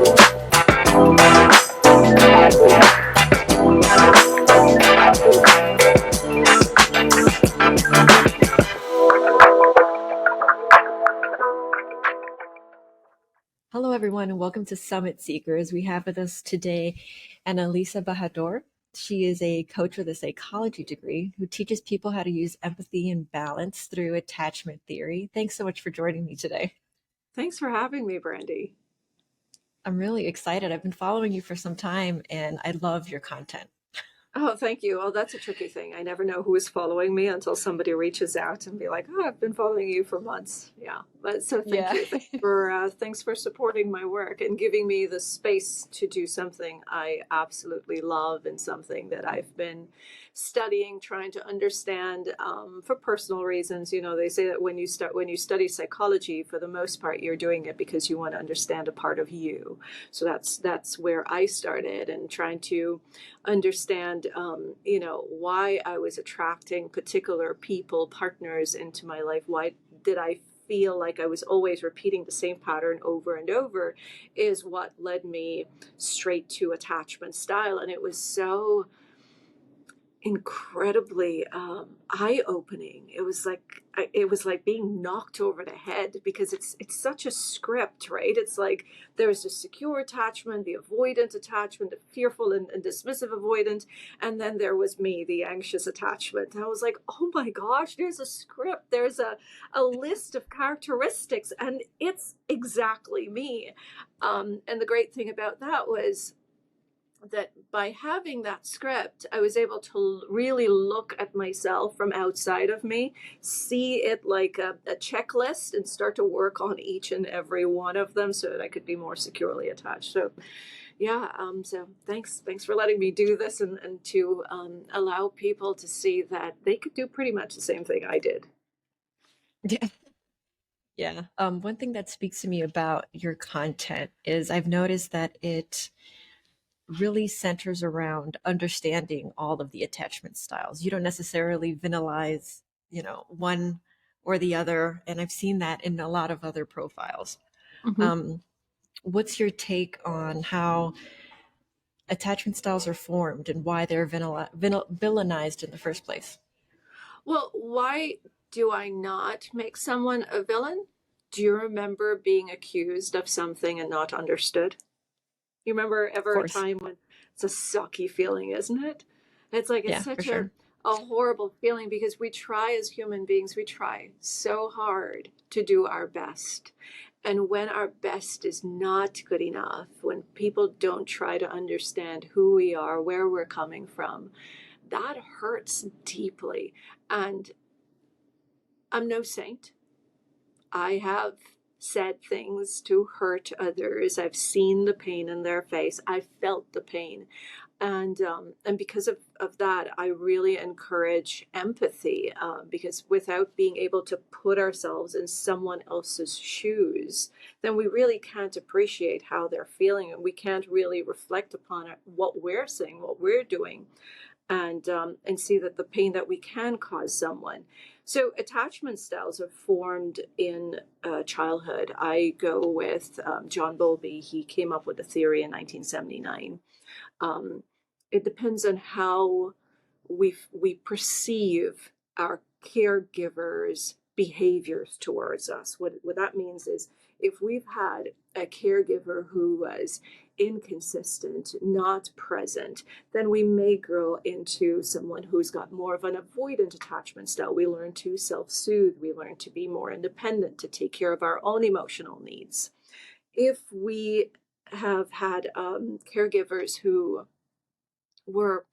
Hello, everyone, and welcome to Summit Seekers. We have with us today Annalisa Bahadur. She is a coach with a psychology degree who teaches people how to use empathy and balance through attachment theory. Thanks so much for joining me today. Thanks for having me, Brandy. I'm really excited. I've been following you for some time, and I love your content. Oh, thank you. Oh, that's a tricky thing. I never know who is following me until somebody reaches out and be like, "Oh, I've been following you for months." Yeah, but so thank Yeah. you. Thanks for supporting my work and giving me the space to do something I absolutely love and something that I've been studying, trying to understand for personal reasons. You know, they say that when you study psychology, for the most part, you're doing it because you want to understand a part of you. So that's where I started, and trying to understand why I was attracting particular people, partners into my life. Why did I feel like I was always repeating the same pattern over and over, is what led me straight to attachment style. And it was so incredibly eye-opening. It was like being knocked over the head, because it's such a script, right? It's like there's the secure attachment, the avoidant attachment, the fearful and dismissive avoidant, and then there was me, the anxious attachment. And I was like, oh my gosh, there's a script, there's a list of characteristics, and it's exactly me. And the great thing about that was that by having that script, I was able to really look at myself from outside of me, see it like a checklist, and start to work on each and every one of them so that I could be more securely attached. So, yeah, so thanks for letting me do this, and to allow people to see that they could do pretty much the same thing I did. Yeah. Yeah. One thing that speaks to me about your content is I've noticed that it really centers around understanding all of the attachment styles. You don't necessarily vanillize, one or the other. And I've seen that in a lot of other profiles. Mhm. Um, what's your take on how attachment styles are formed and why they're villainized in the first place? Well, why do I not make someone a villain? Do you remember being accused of something and not understood? You remember Of ever a course. time when it's a sucky feeling, isn't it? It's like it's Yeah, for such sure. a horrible feeling, because we try as human beings, we try so hard to do our best. And when our best is not good enough, when people don't try to understand who we are, where we're coming from, that hurts deeply. And I'm no saint. I have said things to hurt others. I've seen the pain in their face. I've felt the pain. And because of that, I really encourage empathy, because without being able to put ourselves in someone else's shoes, then we really can't appreciate how they're feeling, and we can't really reflect upon it, what we're saying, what we're doing, and see that the pain that we can cause someone. So attachment styles are formed in childhood. I go with John Bowlby. He came up with a theory in 1979. Um, it depends on how we perceive our caregivers' behaviors towards us. What that means is, if we've had a caregiver who was inconsistent, not present, then we may grow into someone who's got more of an avoidant attachment style. We learn to self-soothe, we learn to be more independent, to take care of our own emotional needs. If we have had caregivers who were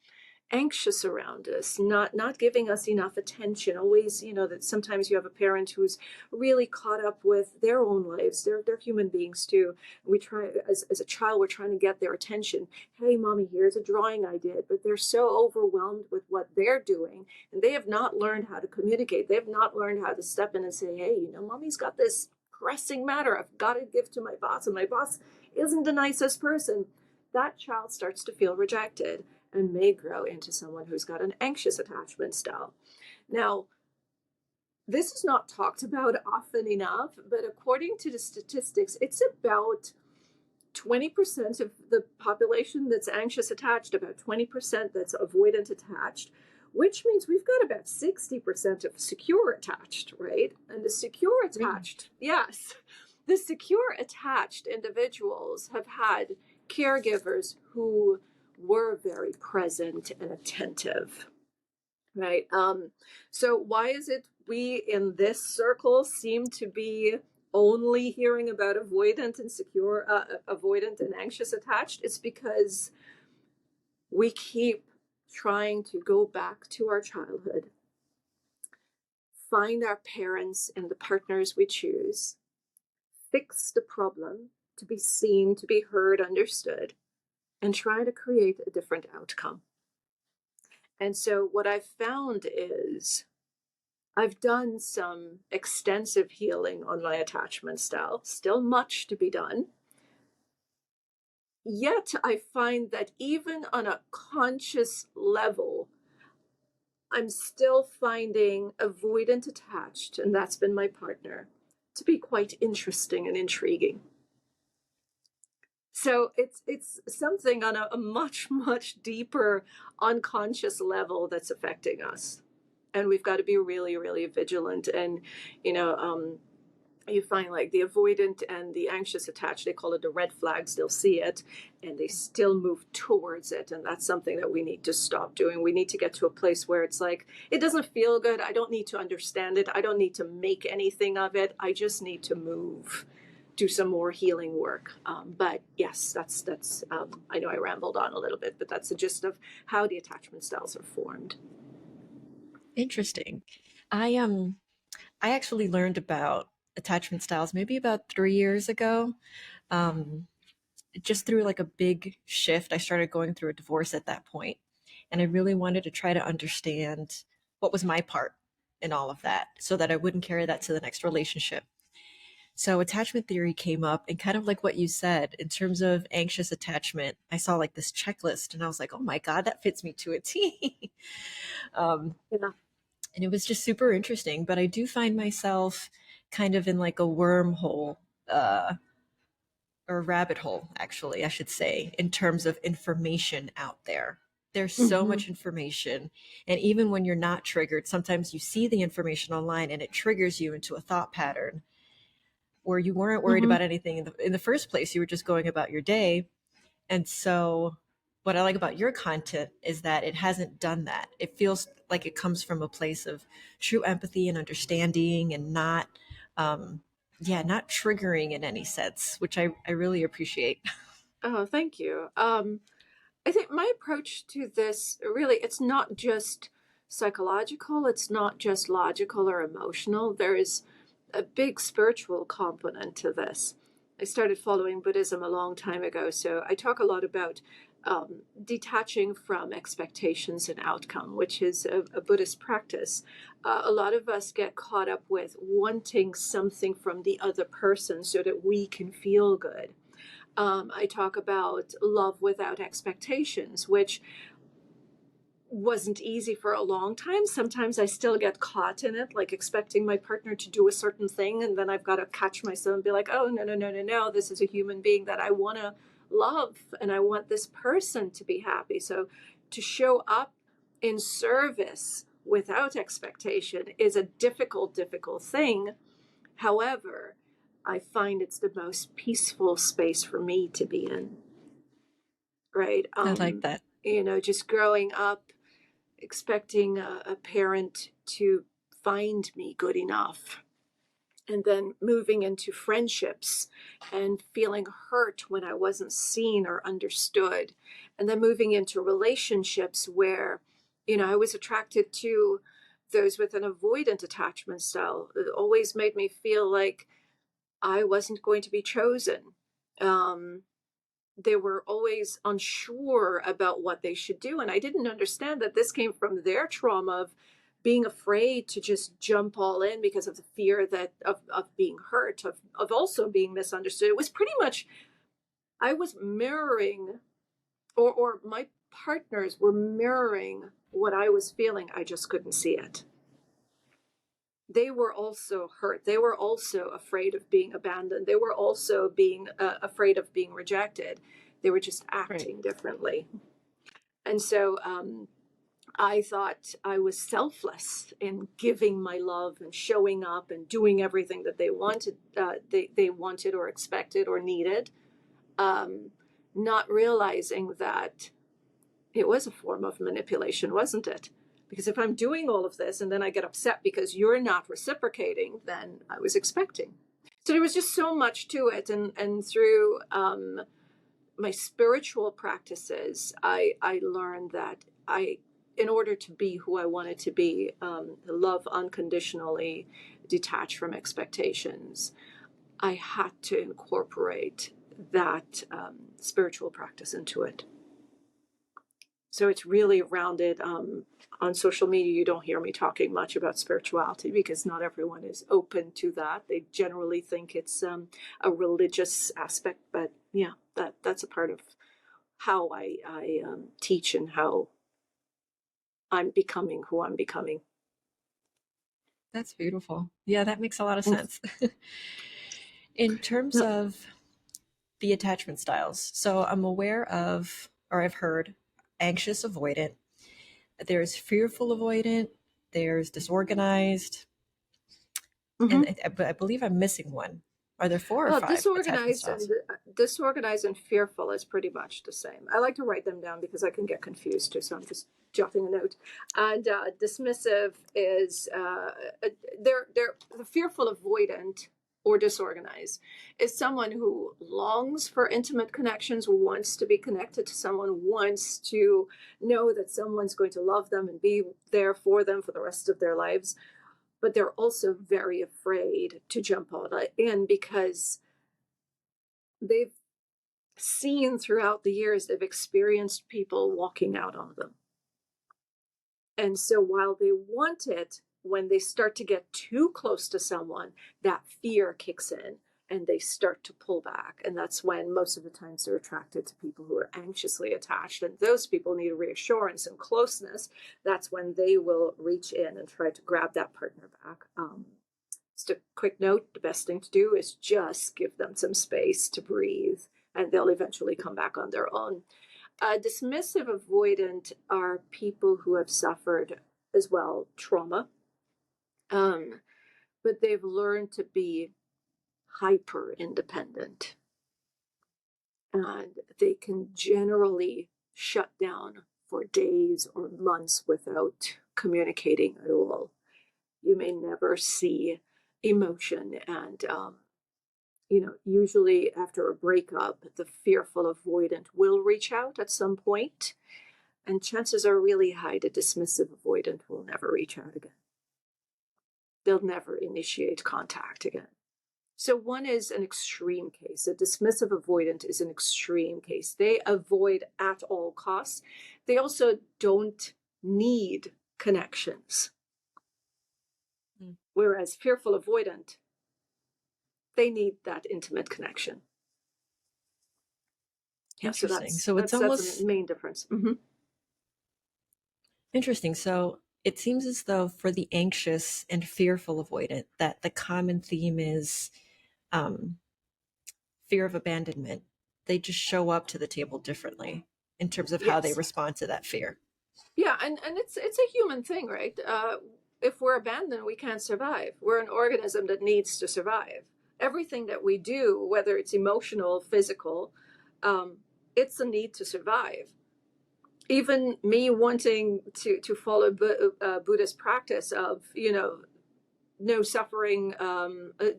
anxious around us, not giving us enough attention, always, that sometimes you have a parent who's really caught up with their own lives. They're human beings too. We try, as a child, we're trying to get their attention. Hey, mommy, here's a drawing I did. But they're so overwhelmed with what they're doing, and they have not learned how to communicate. They have not learned how to step in and say, hey, mommy's got this pressing matter I've got to give to my boss, and my boss isn't the nicest person. That child starts to feel rejected and may grow into someone who's got an anxious attachment style. Now, this is not talked about often enough, but according to the statistics, it's about 20% of the population that's anxious attached, about 20% that's avoidant attached, which means we've got about 60% of secure attached, right? And the secure Really? attached, yes, the secure attached individuals have had caregivers who were very present and attentive, right? So why is it we in this circle seem to be only hearing about avoidant and secure, avoidant and anxious attached? It's because we keep trying to go back to our childhood, find our parents and the partners we choose, fix the problem to be seen, to be heard, understood, and try to create a different outcome. And so what I've found is I've done some extensive healing on my attachment style, still much to be done. Yet I find that even on a conscious level, I'm still finding avoidant attached, and that's been my partner, to be quite interesting and intriguing. So it's something on a much deeper unconscious level that's affecting us, and we've got to be really vigilant. And you know, you find like the avoidant and the anxious attached, they call it the red flags. They'll see it and they still move towards it, and that's something that we need to stop doing. We need to get to a place where it's like, it doesn't feel good, I don't need to understand it, I don't need to make anything of it, I just need to move, do some more healing work. But yes, that's I know I rambled on a little bit, but that's the gist of how the attachment styles are formed. Interesting. I actually learned about attachment styles maybe about 3 years ago. Um, just through like a big shift. I started going through a divorce at that point, and I really wanted to try to understand what was my part in all of that so that I wouldn't carry that to the next relationship. So attachment theory came up, and kind of like what you said in terms of anxious attachment, I saw like this checklist and I was like, oh my God, that fits me to a T. um, Yeah. and it was just super interesting. But I do find myself kind of in like a wormhole, uh, or rabbit hole, actually, I should say, in terms of information out there. There's so Mm-hmm. much information. And even when you're not triggered, sometimes you see the information online and it triggers you into a thought pattern where you weren't worried Mm-hmm. about anything in the first place. You were just going about your day. And so, what I like about your content is that it hasn't done that. It feels like it comes from a place of true empathy and understanding, and not, yeah, not triggering in any sense, which I really appreciate. Oh, thank you. I think my approach to this really, it's not just psychological, it's not just logical or emotional. There is a big spiritual component to this. I started following Buddhism a long time ago, so I talk a lot about detaching from expectations and outcome, which is a Buddhist practice. A lot of us get caught up with wanting something from the other person so that we can feel good. I talk about love without expectations, which wasn't easy for a long time. Sometimes I still get caught in it, like expecting my partner to do a certain thing, and then I've got to catch myself and be like, oh, no. This is a human being that I want to love, and I want this person to be happy. So to show up in service without expectation is a difficult thing. However, I find it's the most peaceful space for me to be in, right? I like that. Just growing up, expecting a parent to find me good enough, and then moving into friendships and feeling hurt when I wasn't seen or understood, and then moving into relationships where, I was attracted to those with an avoidant attachment style. It always made me feel like I wasn't going to be chosen. Um, they were always unsure about what they should do. And I didn't understand that this came from their trauma of being afraid to just jump all in because of the fear that of being hurt, of also being misunderstood. It was pretty much, I was mirroring, or my partners were mirroring what I was feeling. I just couldn't see it. they were also hurt. They were also afraid of being abandoned. They were also being afraid of being rejected. They were just Right. acting differently. And so I thought I was selfless in giving my love and showing up and doing everything that they wanted or expected or needed, um, not realizing that it was a form of manipulation, wasn't it? Because if I'm doing all of this and then I get upset because you're not reciprocating, then I was expecting. So there was just so much to it, and through my spiritual practices, I learned that in order to be who I wanted to be, love unconditionally, detach from expectations, I had to incorporate that spiritual practice into it. So it's really rounded. On social media, you don't hear me talking much about spirituality because not everyone is open to that. They generally think it's a religious aspect, but yeah, that's a part of how I teach and how I'm becoming who I'm becoming. That's beautiful. Yeah, that makes a lot of Mm. sense. In terms of the attachment styles, so I'm aware of, or I've heard, anxious avoidant, there's fearful avoidant, there's disorganized, and Mm-hmm. but I believe I'm missing one. Are there four or Well, five attachment styles? disorganized and fearful is pretty much the same. I like to write them down because I can get confused too, so I'm just jotting a note. And dismissive is they're the fearful avoidant or disorganized is someone who longs for intimate connections, wants to be connected to someone, wants to know that someone's going to love them and be there for them for the rest of their lives, but they're also very afraid to jump all in because they've seen throughout the years, they've experienced people walking out on them. And so while they want it, when they start to get too close to someone, that fear kicks in and they start to pull back. And that's when most of the times they're attracted to people who are anxiously attached. And those people need reassurance and closeness. That's when they will reach in and try to grab that partner back. Just a quick note, the best thing to do is just give them some space to breathe and they'll eventually come back on their own. Dismissive avoidant are people who have suffered as well trauma, um, but they've learned to be hyper independent and they can generally shut down for days or months without communicating at all. You may never see emotion and usually after a breakup, the fearful avoidant will reach out at some point, and chances are really high the dismissive avoidant will never reach out again. They'll never initiate contact again. So one is an extreme case. A dismissive avoidant is an extreme case. They avoid at all costs. They also don't need connections. Mm. Whereas fearful avoidant, they need that intimate connection. Yeah, so Interesting. that's So it's that's that's a almost main difference. Mm-hmm. interesting. So it seems as though for the anxious and fearful avoidant, that the common theme is um, fear of abandonment. They just show up to the table differently in terms of how they Yes. respond to that fear. Yeah, and it's a human thing, right? If we're abandoned, we can't survive. We're an organism that needs to survive. Everything that we do, whether it's emotional, physical, um, it's a need to survive. Even me wanting to follow Buddhist practice of no suffering,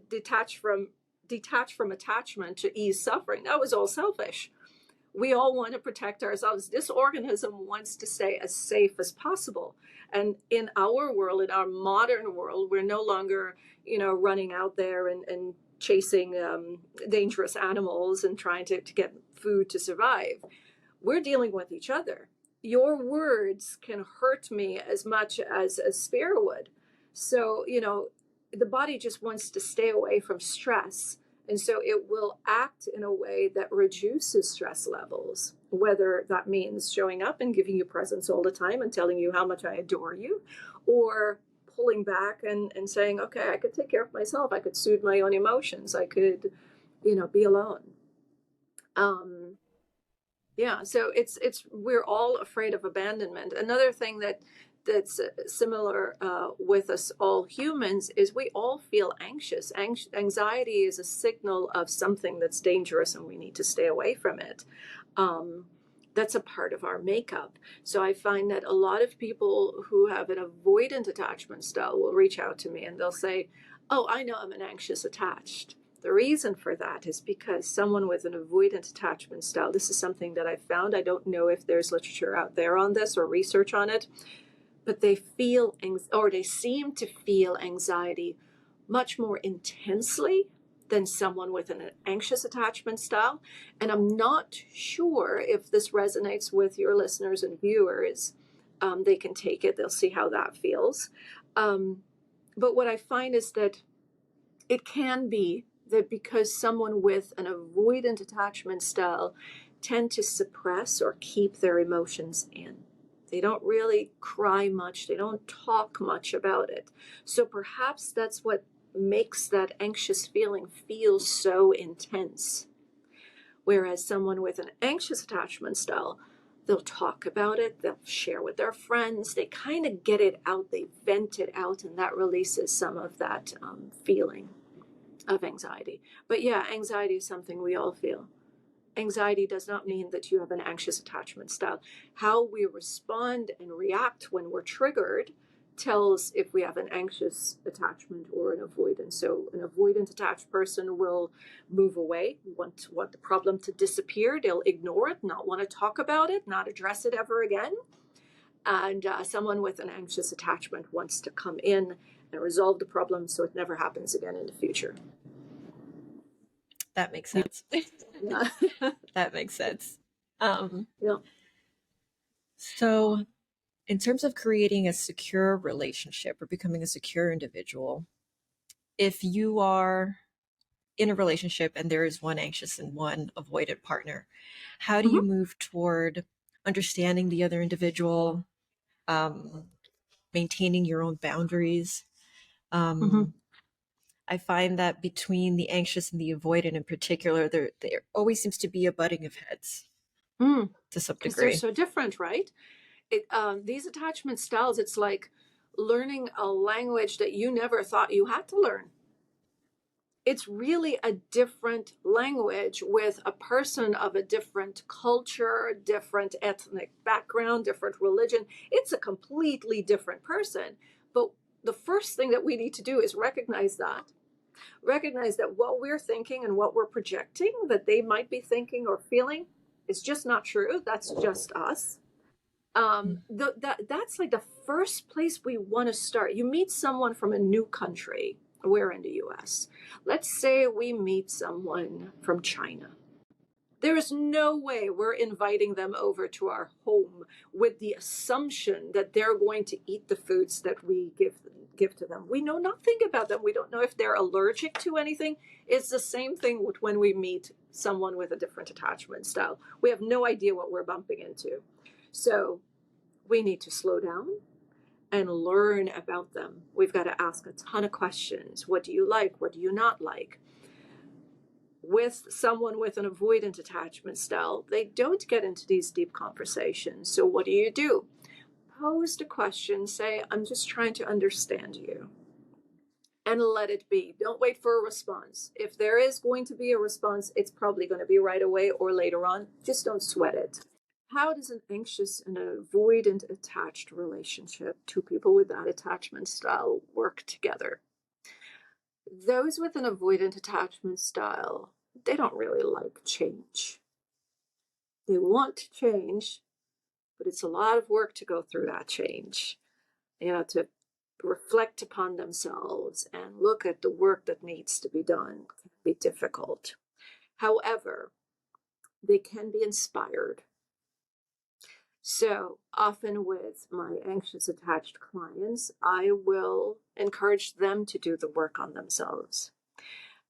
detach from attachment to ease suffering. That was all selfish. We all want to protect ourselves. This organism wants to stay as safe as possible. And in our world, in our modern world, we're no longer, running out there and chasing dangerous animals and trying to get food to survive. We're dealing with each other. Your words can hurt me as much as a spear would. So, the body just wants to stay away from stress. And so it will act in a way that reduces stress levels, whether that means showing up and giving you presents all the time and telling you how much I adore you, or pulling back and saying, okay, I could take care of myself. I could soothe my own emotions. I could, be alone. Um, yeah, so it's we're all afraid of abandonment. Another thing that's similar with us all humans is we all feel anxious. Anxiety is a signal of something that's dangerous and we need to stay away from it. Um, that's a part of our makeup. So I find that a lot of people who have an avoidant attachment style will reach out to me and they'll say, "Oh, I know I'm an anxious attached." The reason for that is because someone with an avoidant attachment style, this is something that I found. I don't know if there's literature out there on this or research on it, but they feel, or they seem to feel anxiety much more intensely than someone with an anxious attachment style. And I'm not sure if this resonates with your listeners and viewers. They can take it, they'll see how that feels. But what I find is that it can be that because someone with an avoidant attachment style tend to suppress or keep their emotions in. They don't really cry much. They don't talk much about it. So perhaps that's what makes that anxious feeling feel so intense. Whereas someone with an anxious attachment style, they'll talk about it, they'll share with their friends, they kind of get it out, they vent it out, and that releases some of that feeling of anxiety. But yeah, anxiety is something we all feel. Anxiety does not mean that you have an anxious attachment style. How we respond and react when we're triggered tells if we have an anxious attachment or an avoidant. So an avoidant attached person will move away, want the problem to disappear. They'll ignore it, not want to talk about it, not address it ever again. And someone with an anxious attachment wants to come in and resolve the problem so it never happens again in the future. That makes sense. Yeah. That makes sense. Um, Yeah. so, in terms of creating a secure relationship or becoming a secure individual, if you are in a relationship and there is one anxious and one avoidant partner, how do you Mm-hmm. move toward understanding the other individual, um, maintaining your own boundaries? Mm-hmm. Um, I find that between the anxious and the avoidant in particular, there always seems to be a butting of heads Mm. to some Because they're degree. so different, right? These attachment styles, it's like learning a language that you never thought you had to learn. It's really a different language with a person of a different culture, different ethnic background, different religion. It's a completely different person. But the first thing that we need to do is recognize that what we're thinking and what we're projecting that they might be thinking or feeling is just not true. That's just us. That's like the first place we want to start. You meet someone from a new country. We're in the US. Let's say we meet someone from China. There is no way we're inviting them over to our home with the assumption that they're going to eat the foods that we give to them. We know nothing about them. We don't know if they're allergic to anything. It's the same thing with when we meet someone with a different attachment style. We have no idea what we're bumping into. So we need to slow down and learn about them. We've got to ask a ton of questions. What do you like? What do you not like? With someone with an avoidant attachment style, they don't get into these deep conversations. So what do? Pose the question, say, I'm just trying to understand you. And let it be. Don't wait for a response. If there is going to be a response, it's probably going to be right away or later on. Just don't sweat it. How does an anxious and an avoidant attached relationship, two people with that attachment style, work together? Those with an avoidant attachment style, they don't really like change. They want to change, but it's a lot of work to go through that change, to reflect upon themselves and look at the work that needs to be done. It can be difficult. However, they can be inspired. So often with my anxious attached clients, I will encourage them to do the work on themselves.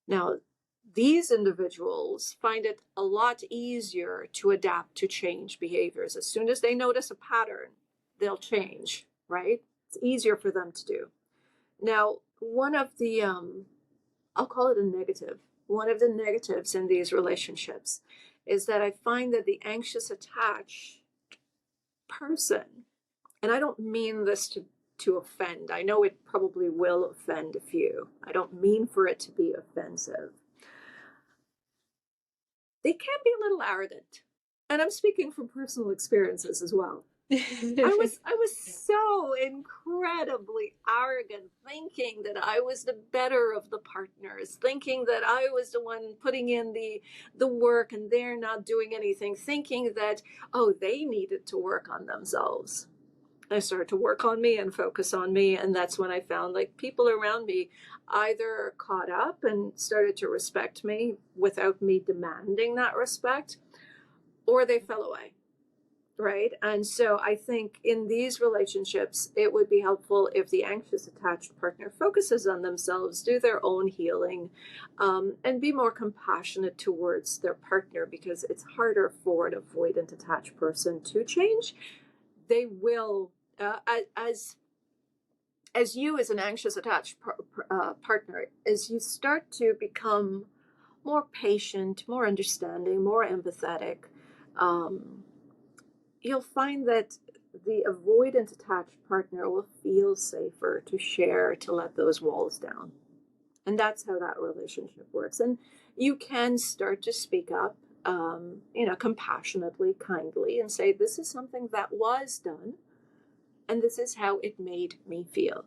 Now, these individuals find it a lot easier to adapt to change behaviors. As soon as they notice a pattern, they'll change, right? It's easier for them to do. Now, one of the, I'll call it a negative. One of the negatives in these relationships is that I find that the anxious attached person, and I don't mean this to offend. I know it probably will offend a few. I don't mean for it to be offensive. They can be a little arrogant. And I'm speaking from personal experiences as well. I was so incredibly arrogant, thinking that I was the better of the partners, thinking that I was the one putting in the work and they're not doing anything, thinking that, oh, they needed to work on themselves. I started to work on me and focus on me, and that's when I found like people around me either caught up and started to respect me without me demanding that respect, or they fell away. Right. And so I think in these relationships, it would be helpful if the anxious attached partner focuses on themselves, do their own healing, and be more compassionate towards their partner, because it's harder for an avoidant attached person to change. They will, as you as an anxious attached partner, as you start to become more patient, more understanding, more empathetic, you'll find that the avoidant attached partner will feel safer to share, to let those walls down. And that's how that relationship works. And you can start to speak up, compassionately, kindly, and say, this is something that was done, and this is how it made me feel.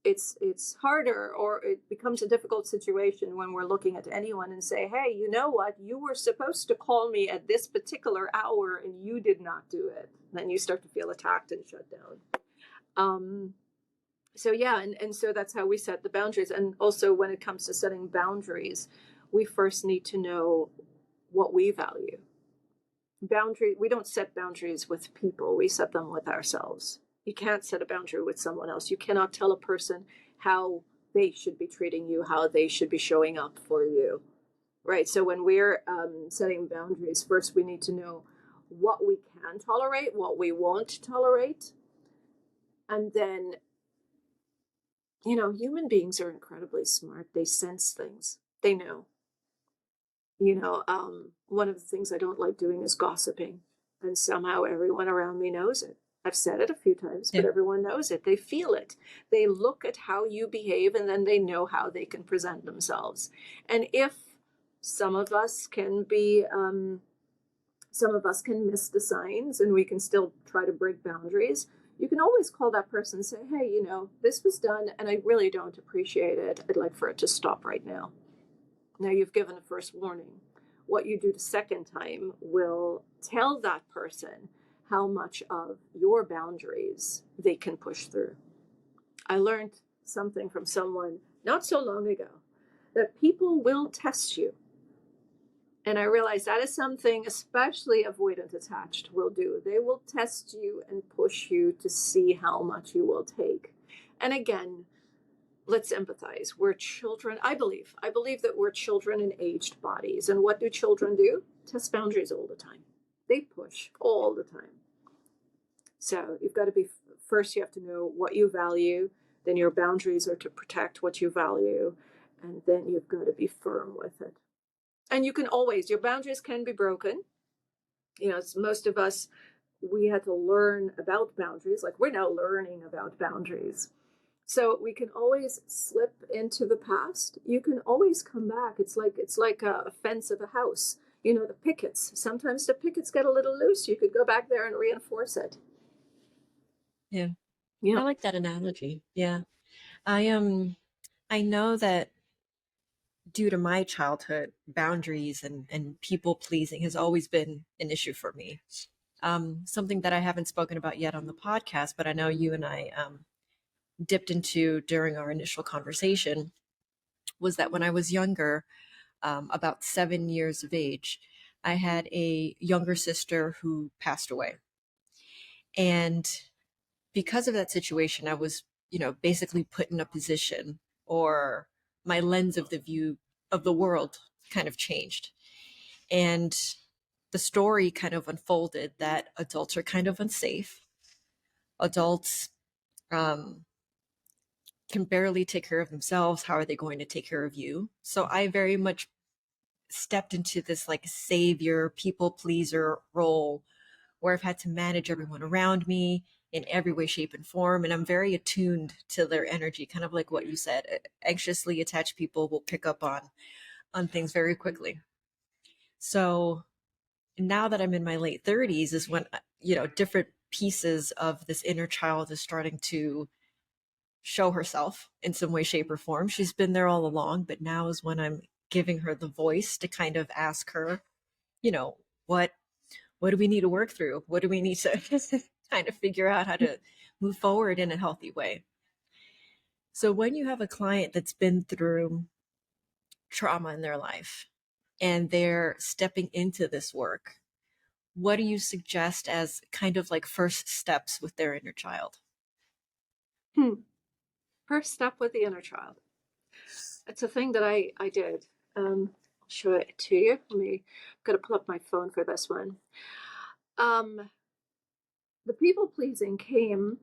It's harder, or it becomes a difficult situation when we're looking at anyone and say, hey, you know what, you were supposed to call me at this particular hour and you did not do it. Then you start to feel attacked and shut down. So yeah, and so that's how we set the boundaries. And also when it comes to setting boundaries, we first need to know what we value. We don't set boundaries with people, we set them with ourselves. You can't set a boundary with someone else. You cannot tell a person how they should be treating you, how they should be showing up for you. Right. So when we're setting boundaries, first we need to know what we can tolerate, what we won't tolerate. And then, human beings are incredibly smart. They sense things. They know. One of the things I don't like doing is gossiping. And somehow everyone around me knows it. I've said it a few times, but Yeah. everyone knows it. They feel it. They look at how you behave, and then they know how they can present themselves. And if some of us can miss the signs, and we can still try to break boundaries, you can always call that person and say, hey, this was done and I really don't appreciate it. I'd like for it to stop right now. Now you've given a first warning. What you do the second time will tell that person how much of your boundaries they can push through. I learned something from someone not so long ago, that people will test you. And I realized that is something especially avoidant attached will do. They will test you and push you to see how much you will take. And again, let's empathize. We're children. I believe that we're children in aged bodies. And what do children do? Test boundaries all the time. They push all the time. So you've got to be, first you have to know what you value, then your boundaries are to protect what you value, and then you've got to be firm with it. And you can always, your boundaries can be broken. Most of us, we had to learn about boundaries. Like we're now learning about boundaries. So we can always slip into the past. You can always come back. It's like a fence of a house. The pickets. Sometimes the pickets get a little loose. You could go back there and reinforce it. Yeah. Yeah. I like that analogy. Yeah. I know that due to my childhood, boundaries and people pleasing has always been an issue for me. Something that I haven't spoken about yet on the podcast, but I know you and I dipped into during our initial conversation, was that when I was younger, about 7 years of age, I had a younger sister who passed away. And because of that situation, I was, basically put in a position, or my lens of the view of the world kind of changed. And the story kind of unfolded that adults are kind of unsafe. Adults can barely take care of themselves. How are they going to take care of you? So I very much stepped into this like savior, people pleaser role where I've had to manage everyone around me in every way, shape, and form. And I'm very attuned to their energy, kind of like what you said. Anxiously attached people will pick up on things very quickly. So now that I'm in my late 30s is when, different pieces of this inner child is starting to show herself in some way, shape, or form. She's been there all along, but now is when I'm giving her the voice to kind of ask her, you know, what do we need to work through? What do we need to kind of figure out how to move forward in a healthy way? So when you have a client that's been through trauma in their life and they're stepping into this work, what do you suggest as kind of like first steps with their inner child? First step with the inner child. It's a thing that I did. I'll show it to you. I'm going to pull up my phone for this one. The people pleasing came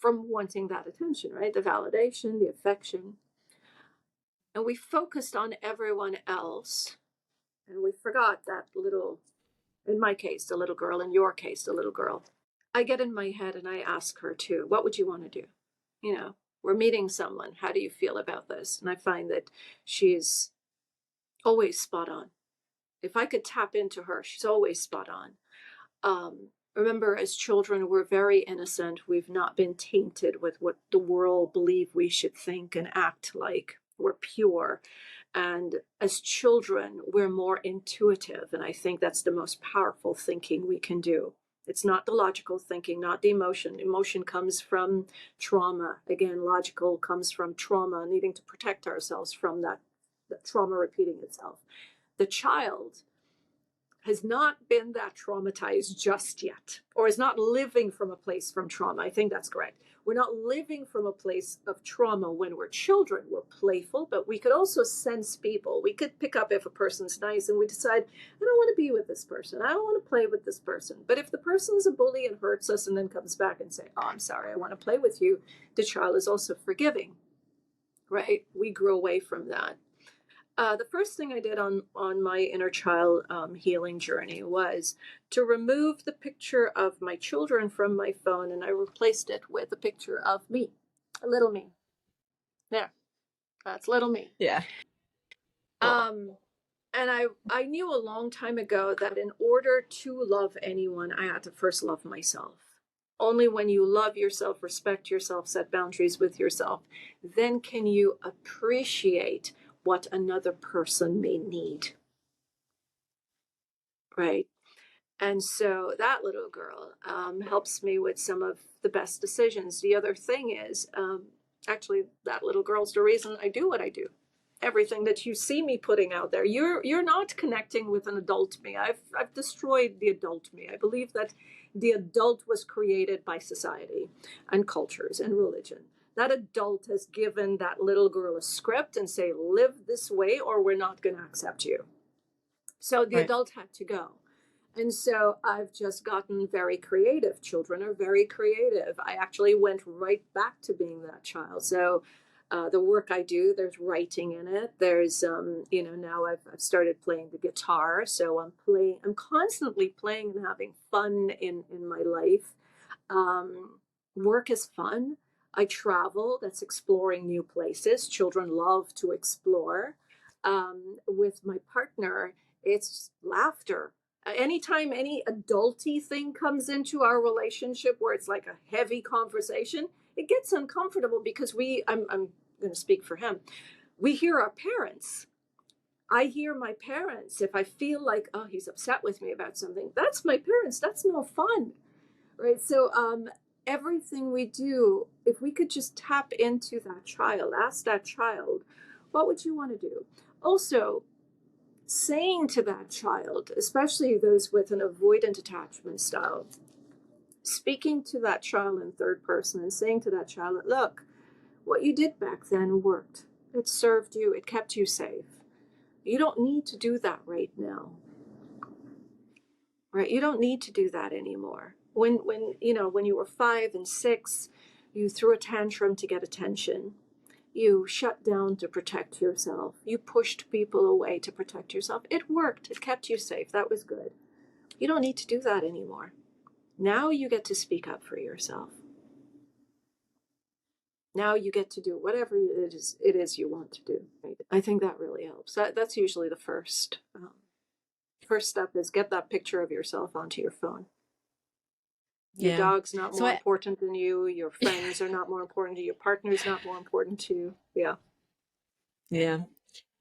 from wanting that attention, right? The validation, the affection. And we focused on everyone else. And we forgot that little, in my case, the little girl, in your case, the little girl. I get in my head and I ask her too, what would you want to do? You know, we're meeting someone. How do you feel about this? And I find that she's always spot on. If I could tap into her, she's always spot on. Remember, as children, we're very innocent. We've not been tainted with what the world believe we should think and act like. We're pure. And as children, we're more intuitive. And I think that's the most powerful thinking we can do. It's not the logical thinking, not the emotion. Emotion comes from trauma. Again, logical comes from trauma, needing to protect ourselves from that trauma repeating itself. The child has not been that traumatized just yet, or is not living from a place from trauma. I think that's correct. We're not living from a place of trauma when we're children. We're playful, but we could also sense people. We could pick up if a person's nice and we decide, I don't want to be with this person. I don't want to play with this person. But if the person's a bully and hurts us and then comes back and say, oh, I'm sorry, I want to play with you, the child is also forgiving, right? We grew away from that. The first thing I did on my inner child healing journey was to remove the picture of my children from my phone, and I replaced it with a picture of me, a little me. There, that's little me. Yeah. And I knew a long time ago that in order to love anyone, I had to first love myself. Only when you love yourself, respect yourself, set boundaries with yourself, then can you appreciate what another person may need, right? And so that little girl helps me with some of the best decisions. The other thing is, actually, that little girl's the reason I do what I do. Everything that you see me putting out there, you're not connecting with an adult me. I've destroyed the adult me. I believe that the adult was created by society and cultures and religion. That adult has given that little girl a script and say, live this way or we're not going to accept you. So the Right. adult had to go. And so I've just gotten very creative. Children are very creative. I actually went right back to being that child. So the work I do, there's writing in it. There's, now I've started playing the guitar. So I'm constantly playing and having fun in my life. Work is fun. I travel, that's exploring new places. Children love to explore. With my partner, it's laughter. Anytime any adulty thing comes into our relationship where it's like a heavy conversation, it gets uncomfortable because I'm going to speak for him. We hear our parents. I hear my parents. If I feel like, oh, he's upset with me about something, that's my parents. That's no fun, right? So everything we do, if we could just tap into that child, ask that child, what would you want to do? Also, saying to that child, especially those with an avoidant attachment style, speaking to that child in third person and saying to that child, look, what you did back then worked. It served you. It kept you safe. You don't need to do that right now. Right? You don't need to do that anymore. When you were 5 and 6, You threw a tantrum to get attention. You shut down to protect yourself. You pushed people away to protect yourself. It worked. It kept you safe. That was good. You don't need to do that anymore. Now you get to speak up for yourself. Now you get to do whatever it is you want to do. Right? I think that really helps. That's usually the first. First step is get that picture of yourself onto your phone. Your Yeah. dog's not So more important than you. Your friends are not more important to you. Your partner's not more important to you. Yeah. yeah.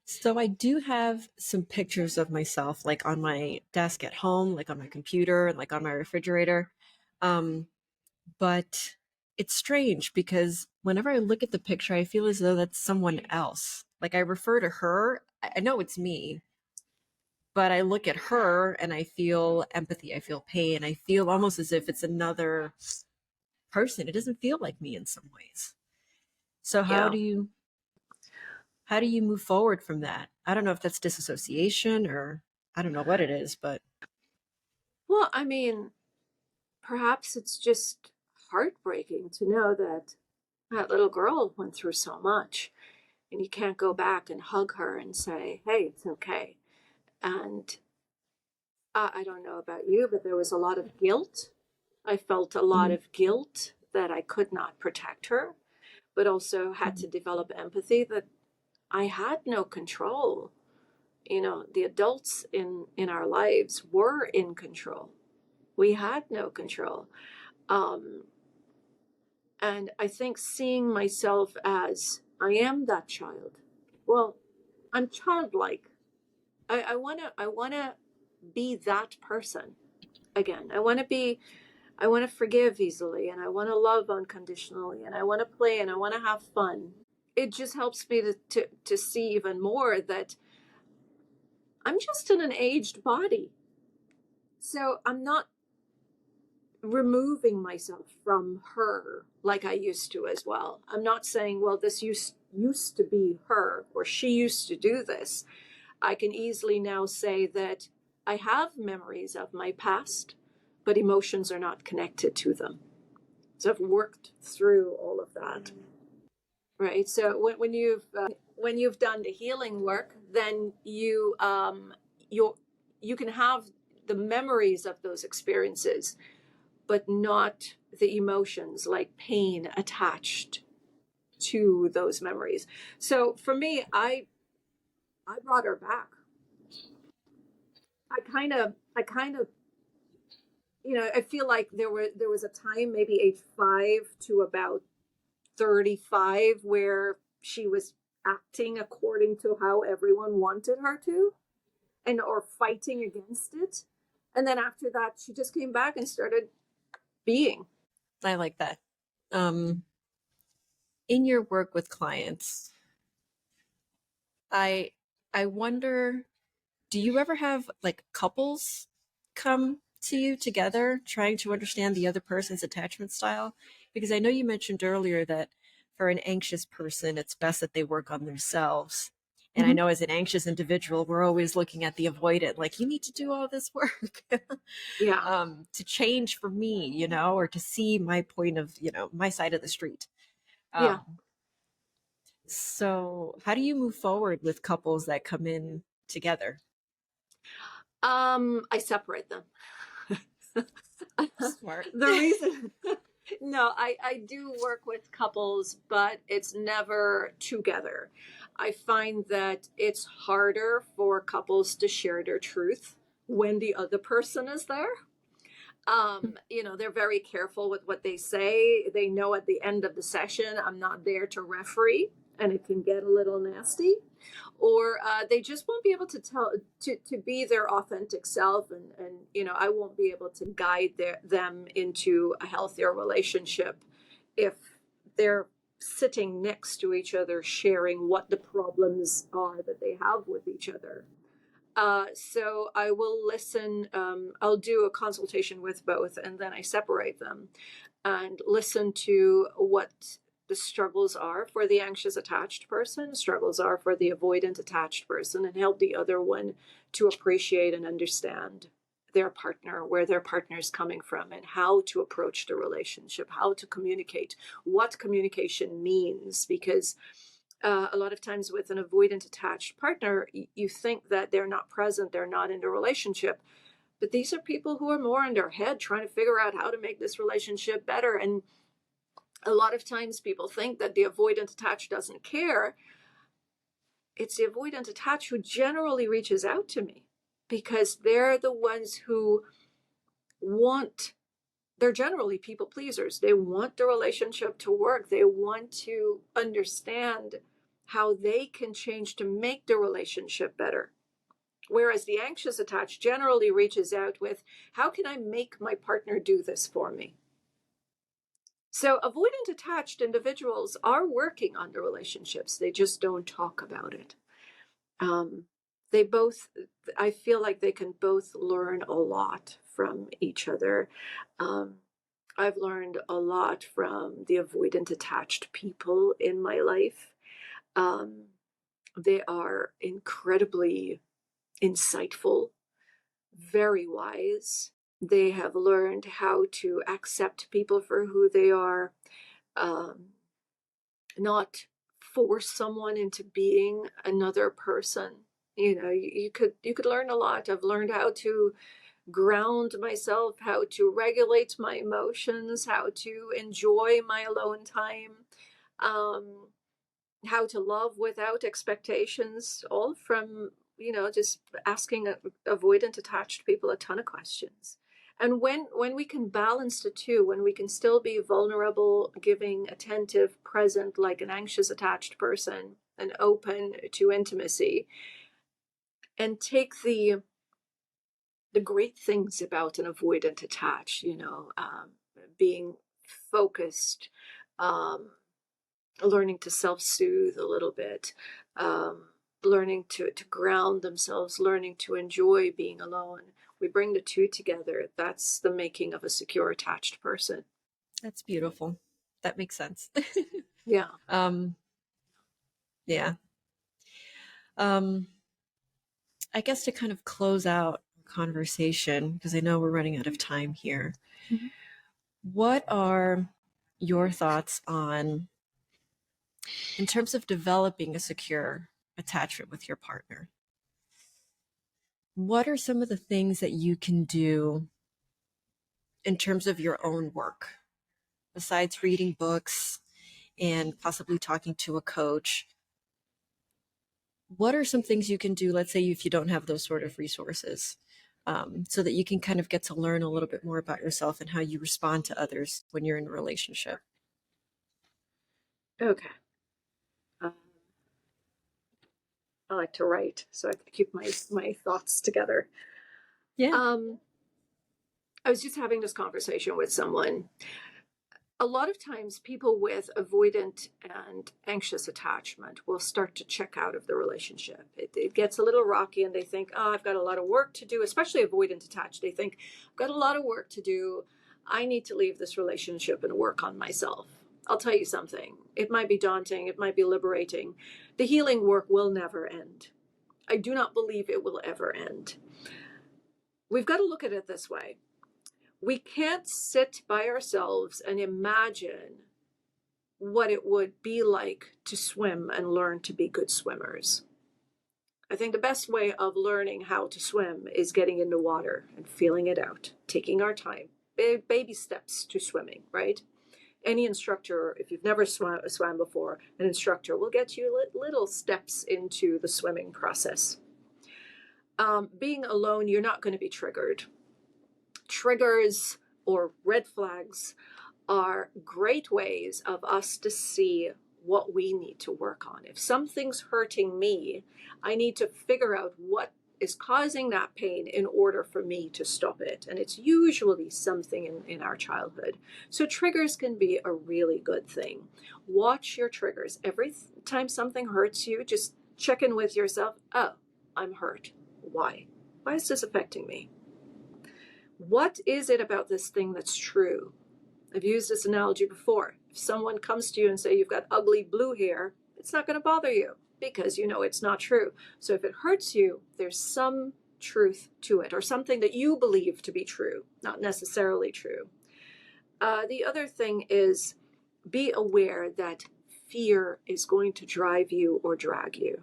So I do have some pictures of myself, like on my desk at home, like on my computer, and like on my refrigerator. Um, but it's strange because whenever I look at the picture, I feel as though that's someone else. Like I refer to her, I know it's me, but I look at her and I feel empathy, I feel pain, I feel almost as if it's another person. It doesn't feel like me in some ways. So Yeah. how do you move forward from that? I don't know if that's disassociation or I don't know what it is, but Well, I mean, perhaps it's just heartbreaking to know that that little girl went through so much and you can't go back and hug her and say, hey, it's okay. And I don't know about you, but there was a lot of guilt. I felt a lot mhm, of guilt that I could not protect her, but also had mhm, to develop empathy that I had no control. The adults in our lives were in control. We had no control. Um, and I think seeing myself as I am that child. Well, I'm childlike. I wanna be that person again. I want to forgive easily, and I want to love unconditionally, and I want to play, and I want to have fun. It just helps me to see even more that I'm just in an aged body. So I'm not removing myself from her like I used to as well. I'm not saying, well, this used to be her or she used to do this. I can easily now say that I have memories of my past, but emotions are not connected to them. So I've worked through all of that, right? So when you've done the healing work, then you can have the memories of those experiences, but not the emotions like pain attached to those memories. So for me, I brought her back. I kind of I feel like there was a time, maybe age 5 to about 35, where she was acting according to how everyone wanted her to, and or fighting against it. And then after that, she just came back and started being. I like that. Um, in your work with clients, I I wonder, do you ever have like couples come to you together trying to understand the other person's attachment style? Because I know you mentioned earlier that for an anxious person, it's best that they work on themselves. And I Mhm. know as an anxious individual, we're always looking at the avoidant, like, you need to do all this work Yeah. to change for me, or to see my point of, my side of the street. Yeah. Um, so, how do you move forward with couples that come in together? I separate them. Smart. The reason no, I do work with couples, but it's never together. I find that it's harder for couples to share their truth when the other person is there. They're very careful with what they say. They know at the end of the session, I'm not there to referee, and it can get a little nasty. Or they just won't be able to to be their authentic self, and I won't be able to guide them into a healthier relationship if they're sitting next to each other sharing what the problems are that they have with each other. So I will listen. I'll do a consultation with both, and then I separate them and listen to what the struggles are for the anxious attached person, struggles are for the avoidant attached person, and help the other one to appreciate and understand their partner, where their partner is coming from, and how to approach the relationship, how to communicate, what communication means. Because a lot of times with an avoidant attached partner, you think that they're not present, they're not in the relationship. But these are people who are more in their head trying to figure out how to make this relationship better. And a lot of times people think that the avoidant attached doesn't care. It's the avoidant attached who generally reaches out to me, because they're the ones who want, they're generally people pleasers. They want the relationship to work. They want to understand how they can change to make the relationship better. Whereas the anxious attached generally reaches out with, how can I make my partner do this for me? So avoidant attached individuals are working on the relationships. They just don't talk about it. They both, I feel like they can both learn a lot from each other. I've learned a lot from the avoidant attached people in my life. They are incredibly insightful, very wise. They have learned how to accept people for who they are, not force someone into being another person. You know, you could learn a lot. I've learned how to ground myself, how to regulate my emotions, how to enjoy my alone time, um, how to love without expectations, all from, just asking avoidant attached people a ton of questions. And when we can balance the two, when we can still be vulnerable, giving, attentive, present, like an anxious attached person, and open to intimacy, and take the great things about an avoidant attached, being focused, um, learning to self-soothe a little bit, learning to ground themselves, learning to enjoy being alone. We bring the two together. That's the making of a secure attached person. That's beautiful. That makes sense. Yeah. um, yeah. Um, I guess to kind of close out our conversation, because I know we're running out of time here, Mhm. what are your thoughts on, in terms of developing a secure attachment with your partner? What are some of the things that you can do in terms of your own work, besides reading books and possibly talking to a coach? What are some things you can do, let's say if you don't have those sort of resources, so that you can kind of get to learn a little bit more about yourself and how you respond to others when you're in a relationship? Okay. Um, I like to write, so I keep my thoughts together. Yeah. Um, I was just having this conversation with someone. A lot of times people with avoidant and anxious attachment will start to check out of the relationship. It gets a little rocky and they think, oh, I've got a lot of work to do, especially avoidant attached. They think, I've got a lot of work to do. I need to leave this relationship and work on myself. I'll tell you something. It might be daunting. It might be liberating. The healing work will never end. I do not believe it will ever end. We've got to look at it this way. We can't sit by ourselves and imagine what it would be like to swim and learn to be good swimmers. I think the best way of learning how to swim is getting in the water and feeling it out, taking our time. Baby steps to swimming, right? Any instructor, if you've never swam before, an instructor will get you little steps into the swimming process. Being alone, you're not going to be triggered. Triggers or red flags are great ways of us to see what we need to work on. If something's hurting me, I need to figure out what is causing that pain in order for me to stop it. And it's usually something in our childhood. So triggers can be a really good thing. Watch your triggers. Every time something hurts you, just check in with yourself. Oh, I'm hurt. Why? Why is this affecting me? What is it about this thing that's true? I've used this analogy before. If someone comes to you and say you've got ugly blue hair, it's not going to bother you because you know it's not true. So if it hurts you, there's some truth to it, or something that you believe to be true, not necessarily true. The other thing is, be aware that fear is going to drive you or drag you.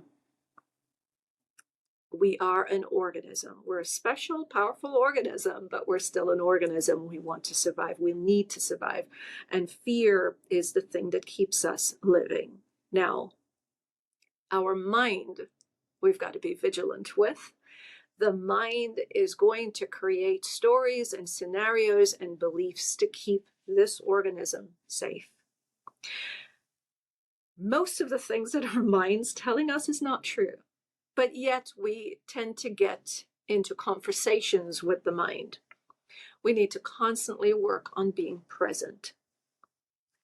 We are an organism. We're a special, powerful organism, but we're still an organism. We want to survive. We need to survive. And fear is the thing that keeps us living. Now, our mind, we've got to be vigilant with. The mind is going to create stories and scenarios and beliefs to keep this organism safe. Most of the things that our mind's telling us is not true. But yet we tend to get into conversations with the mind. We need to constantly work on being present,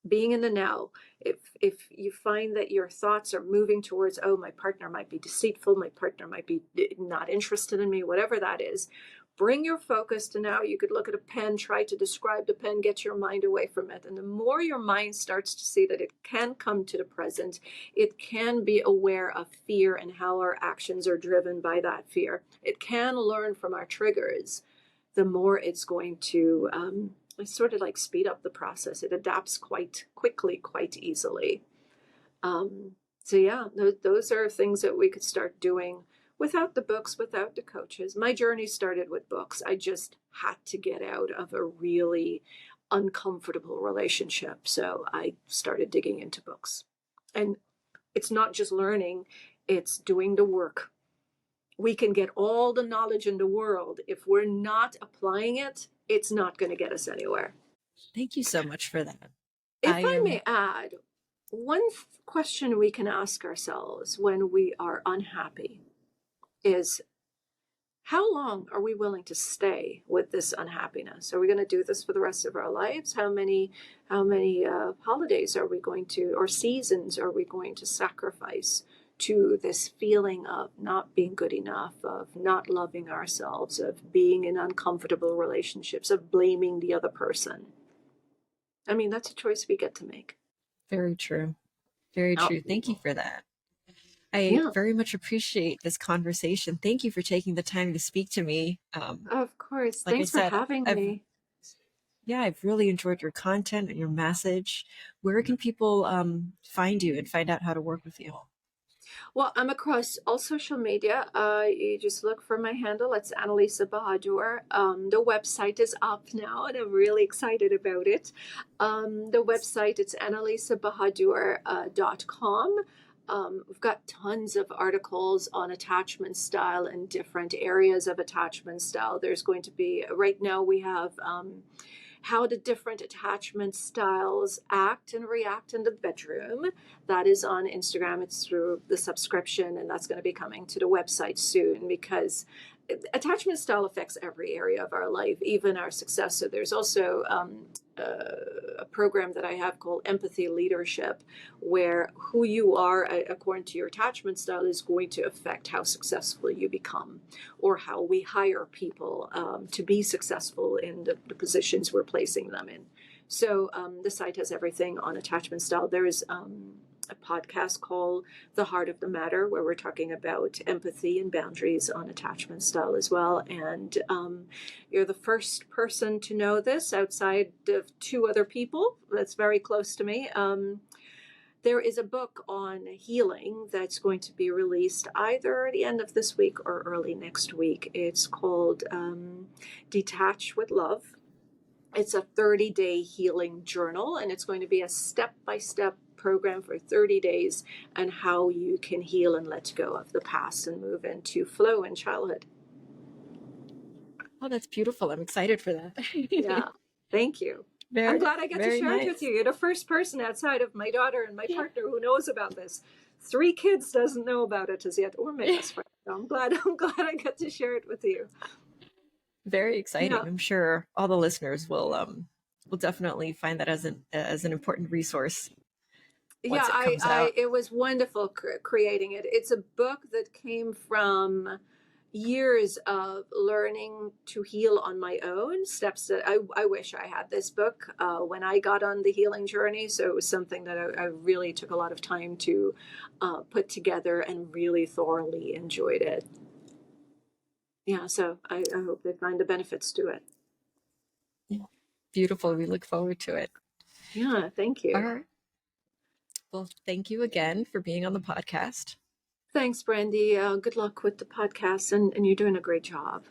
being in the now. If you find that your thoughts are moving towards, oh, my partner might be deceitful, my partner might be not interested in me, whatever that is, bring your focus to now. You could look at a pen, try to describe the pen, get your mind away from it. And the more your mind starts to see that it can come to the present, it can be aware of fear and how our actions are driven by that fear. It can learn from our triggers. The more it's going to sort of like speed up the process. It adapts quite quickly, quite easily. So yeah, those are things that we could start doing without the books, without the coaches. My journey started with books. I just had to get out of a really uncomfortable relationship. So I started digging into books. And it's not just learning, it's doing the work. We can get all the knowledge in the world. If we're not applying it, it's not going to get us anywhere. Thank you so much for that. If I may add, one question we can ask ourselves when we are unhappy is, how long are we willing to stay with this unhappiness? Are we going to do this for the rest of our lives? How many holidays are we going to, or seasons are we going to sacrifice to this feeling of not being good enough, of not loving ourselves, of being in uncomfortable relationships, of blaming the other person? I mean, that's a choice we get to make. Very true. Very true. Thank you for that. I very much appreciate this conversation. Thank you for taking the time to speak to me. Of course. Like Thanks I said, for having me. Yeah, I've really enjoyed your content and your message. Where can people find you and find out how to work with you? Well, I'm across all social media. You just look for my handle. It's Annalisa Bahadur. The website is up now, and I'm really excited about it. The website, it's annalisabahadur.com. We've got tons of articles on attachment style and different areas of attachment style. There's going to be, right now we have how the different attachment styles act and react in the bedroom. That is on Instagram. It's through the subscription, and that's going to be coming to the website soon, because attachment style affects every area of our life, even our success. So there's also a program that I have called Empathy Leadership, where who you are according to your attachment style is going to affect how successful you become, or how we hire people to be successful in the positions we're placing them in. So the site has everything on attachment style. There is a podcast called The Heart of the Matter, where we're talking about empathy and boundaries on attachment style as well. And you're the first person to know this outside of two other people that's very close to me. There is a book on healing that's going to be released either at the end of this week or early next week. It's called Detach with Love. It's a 30-day healing journal, and it's going to be a step-by-step program for 30 days and how you can heal and let go of the past and move into flow in childhood. Oh, that's beautiful. I'm excited for that. Yeah, thank you. I'm glad I got to share it with you. You're the first person outside of my daughter and my partner who knows about this. 3 kids doesn't know about it as yet, or my best friend. So I'm glad I got to share it with you. Very exciting. Yeah. I'm sure all the listeners will definitely find that as an important resource. Yeah, it was wonderful creating it. It's a book that came from years of learning to heal on my own, steps that I wish I had this book when I got on the healing journey. So it was something that I really took a lot of time to put together and really thoroughly enjoyed it. yeah, so I hope they find the benefits to it. Beautiful. We look forward to it. Yeah, thank All you. right. Well, thank you again for being on the podcast. Thanks, Brandy. Good luck with the podcast, and you're doing a great job.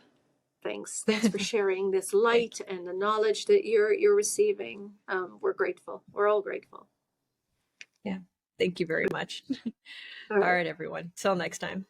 Thanks. Thanks for sharing this Thank light and the knowledge that you're receiving. We're grateful. We're all grateful. you. Yeah. Thank you very much. All All right. right, everyone. Till next time.